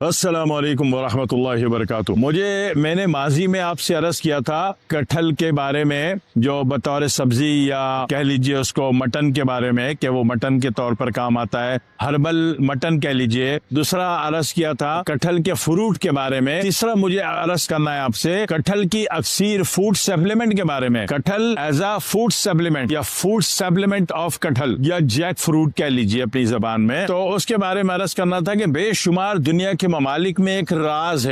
अस्सलामुअलैकुम वरहमतुल्लाहि वबरकातुहू। मैंने माजी में आपसे अर्ज किया था कटहल के बारे में, जो बतौर सब्जी या कह लीजिए उसको मटन के बारे में, कि वो मटन के तौर पर काम आता है, हर्बल मटन कह लीजिए। दूसरा अर्ज किया था कटहल के फ्रूट के बारे में। तीसरा मुझे अर्ज करना है आपसे कटहल की अक्सीर फूड सप्लीमेंट के बारे में, कटहल एज अ फूड सप्लीमेंट या फूड सप्लीमेंट ऑफ कटहल या जैक फ्रूट कह लीजिए अपनी जबान में। तो उसके बारे में अर्ज करना था कि बेशुमार दुनिया के ममालिक में एक राज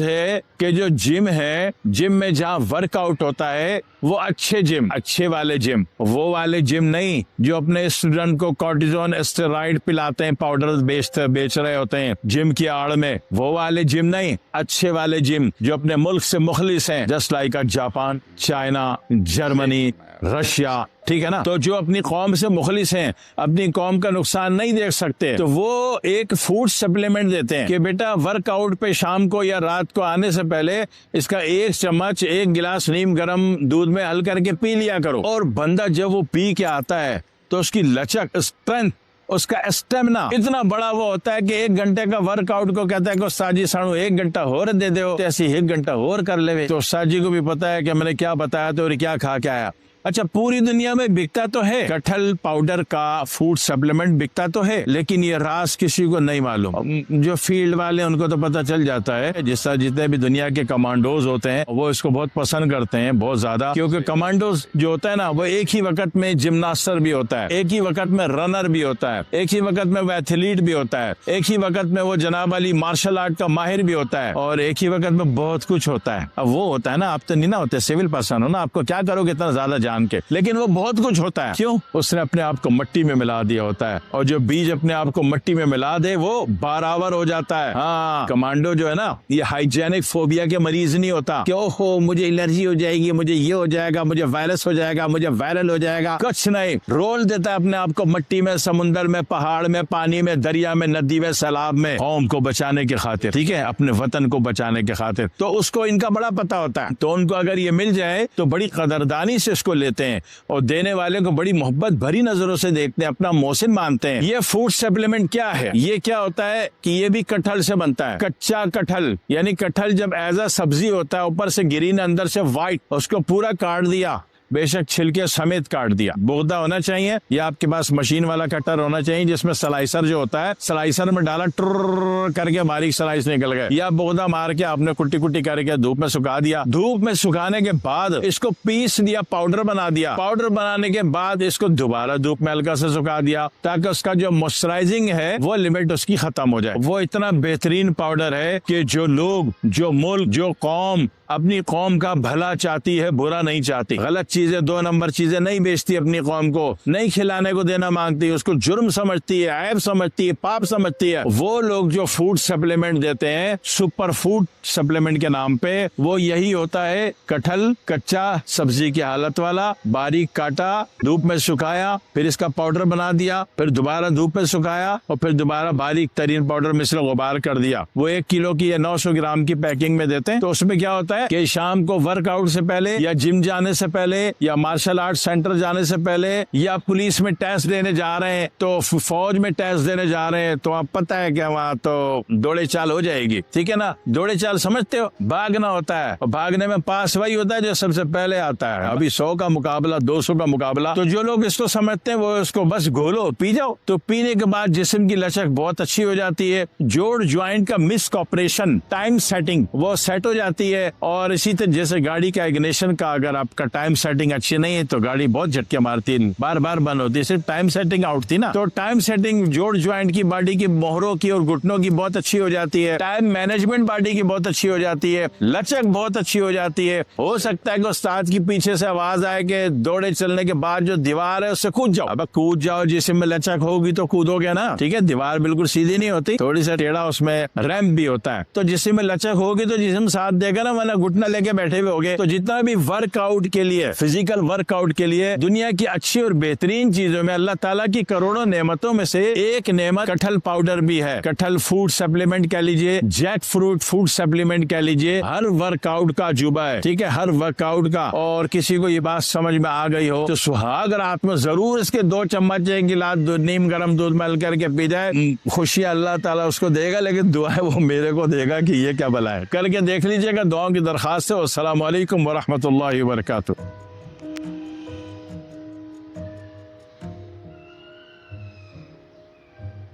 है कि जो जिम है, जिम में जहाँ वर्कआउट होता है वो अच्छे वाले जिम, वो वाले जिम नहीं जो अपने स्टूडेंट को कॉर्टिजोन स्टेरॉइड पिलाते हैं, पाउडर बेच रहे होते हैं जिम की आड़ में, वो वाले जिम नहीं, अच्छे वाले जिम जो अपने मुल्क से मुखलिस हैं, just like Japan, China, Germany, Russia, ठीक है ना। तो जो अपनी कौम से मुखलिस हैं, अपनी कौम का नुकसान नहीं देख सकते, तो वो एक फूड सप्लीमेंट देते हैं कि बेटा वर्कआउट पे शाम को या रात को आने से पहले इसका एक चम्मच, एक गिलास नीम गर्म दूध में हल करके पी लिया करो। और बंदा जब वो पी के आता है तो उसकी लचक, स्ट्रेंथ, उसका स्टेमिना इतना बड़ा वो होता है कि 1 घंटे का वर्कआउट को कहता है कि साजी साणु 1 घंटा और दे दो, तो ऐसे 1 घंटा और कर ले। तो साजी को भी पता है कि मैंने क्या बताया तो और क्या खा के आया। अच्छा, पूरी दुनिया में बिकता तो है कटहल पाउडर का फूड सप्लीमेंट, बिकता तो है, लेकिन ये राज किसी को नहीं मालूम। जो फील्ड वाले उनको तो पता चल जाता है, जिस तरह जितने भी दुनिया के कमांडोज होते हैं वो इसको बहुत पसंद करते हैं, बहुत ज्यादा, क्योंकि कमांडोज जो होता है ना वो एक ही वक्त में जिम्नास्टर भी होता है, एक ही वक्त में रनर भी होता है, एक ही वक्त में वो एथलीट भी होता है, एक ही वक्त में वो जनाब अली मार्शल आर्ट का माहिर भी होता है, और एक ही वक्त में बहुत कुछ होता है। अब वो होता है ना, आप तो नहीं ना होते, सिविल पर्सन हो ना, आपको क्या करोगे इतना ज्यादा जान के, लेकिन वो बहुत कुछ होता है। क्यों? उसने अपने आप को मिट्टी में मिला दिया होता है, और जो बीज अपने आप को मिट्टी में मिला दे वो बारावर हो जाता है। हाँ, कमांडो जो है ना, ये हाइजेनिक फोबिया के मरीज नहीं होता कि ओहो मुझे एलर्जी हो जाएगी, मुझे ये हो जाएगा, मुझे वायरस हो जाएगा, मुझे वायरल हो जाएगा, कुछ नहीं। रोल देता है अपने आप को मिट्टी में, समुंदर में, पहाड़ में, पानी में, दरिया में, नदी में, सैलाब में, कौम को बचाने की खातिर, ठीक है, अपने वतन को बचाने की खातिर। तो उसको इनका बड़ा पता होता है, तो उनको अगर ये मिल जाए तो बड़ी कदरदानी से इसको लेते हैं और देने वाले को बड़ी मोहब्बत भरी नजरों से देखते हैं, अपना मोहसिन मानते हैं। ये फूड सप्लीमेंट क्या है? ये क्या होता है कि ये भी कटहल से बनता है। कच्चा कटहल, यानी कटहल जब एज अ सब्जी होता है, ऊपर से ग्रीन अंदर से व्हाइट, उसको पूरा काट दिया, बेशक छिलके समेत काट दिया। बोगदा होना चाहिए या आपके पास मशीन वाला कटर होना चाहिए जिसमें स्लाइसर जो होता है, स्लाइसर में डाला, ट्र करके बारीक स्लाइस निकल गए, या बोगदा मार के आपने कुट्टी कुट्टी करके धूप में सुखा दिया। धूप में सुखाने के बाद इसको पीस दिया, पाउडर बना दिया। पाउडर बनाने के बाद इसको दोबारा धूप में हल्का से सुखा दिया ताकि उसका जो मॉइस्चराइजिंग है वो लिमिट उसकी खत्म हो जाए। वो इतना बेहतरीन पाउडर है कि जो लोग, जो मुल्क, जो कौम अपनी कौम का भला चाहती है, बुरा नहीं चाहती, गलत चीजें, 2 नंबर चीजें नहीं बेचती, अपनी कौम को नहीं खिलाने को देना मांगती, उसको जुर्म समझती है, ऐब समझती है, पाप समझती है, वो लोग जो फूड सप्लीमेंट देते हैं सुपर फूड सप्लीमेंट के नाम पे, वो यही होता है कटहल कच्चा सब्जी की हालत वाला, बारीक काटा, धूप में सुखाया, फिर इसका पाउडर बना दिया, फिर दोबारा धूप में सुखाया और फिर दोबारा बारीक तरीन पाउडर में इसने गुबार कर दिया। वो 1 किलो की या 900 ग्राम की पैकिंग में देते हैं। तो उसमें क्या होता है कि शाम को वर्कआउट से पहले या जिम जाने से पहले या मार्शल आर्ट सेंटर जाने से पहले या पुलिस में टेस्ट देने जा रहे हैं, तो फौज में टेस्ट देने जा रहे हैं, तो आप पता है कि वहाँ तो दौड़े चाल हो जाएगी, ठीक है ना। दौड़े चाल समझते हो, भागना होता है, और भागने में पास वही होता है जो सबसे पहले आता है। अभी 100 का मुकाबला, 200 का मुकाबला, तो जो लोग इसको समझते हैं वो इसको बस घोलो, पी जाओ। तो पीने के बाद जिस्म की लचक बहुत अच्छी हो जाती है, जोड़ ज्वाइंट का मिस ऑपरेशन, टाइम सेटिंग वो सेट हो जाती है। और इसी तरह जैसे गाड़ी का इग्निशन का अगर आपका टाइम सेटिंग अच्छी नहीं है तो गाड़ी बहुत झटके मारती है, बार बार बंद होती है, सिर्फ टाइम सेटिंग आउट थी ना। तो टाइम सेटिंग जोड़ ज्वाइंट की, बॉडी की, मोहरों की और घुटनों की बहुत अच्छी हो जाती है। टाइम मैनेजमेंट बॉडी की बहुत अच्छी हो जाती है, लचक बहुत अच्छी हो जाती है। हो सकता है कि उस्ताद की पीछे से आवाज आए कि दौड़े चलने के बाद जो दीवार है उससे कूद जाओ। अब कूद जाओ, जिसम में लचक होगी तो कूदोगे ना, ठीक है। दीवार बिल्कुल सीधी नहीं होती, थोड़ी सा टेढ़ा, उसमें रैंप भी होता है। तो जिसम में लचक होगी तो जिसम साथ देगा ना, वरना घुटना लेके बैठे हुए होगे। तो जितना भी वर्कआउट के लिए, फिजिकल वर्कआउट के लिए दुनिया की अच्छी और बेहतरीन चीजों में अल्लाह ताला की करोड़ों नेमतों में से एक नेमत कटहल पाउडर भी है। कटहल फूड सप्लीमेंट कह लीजिए, जैक फ्रूट फूड सप्लीमेंट कह लीजिए, हर वर्कआउट का जुबा है, ठीक है, हर वर्कआउट का। और किसी को ये बात समझ में आ गई हो तो सुहाग रात में जरूर इसके 2 चम्मच 1 गिलास नीम गर्म दूध में करके पी जाए, खुशी अल्लाह ताला उसको देगा, लेकिन दुआ है वो मेरे को देगा कि ये क्या भला है। करके देख लीजिएगा। दुआओं की दरखास्त है। अस्सलाम वालेकुम व रहमतुल्लाहि व बरकातुहू।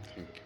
Thank you.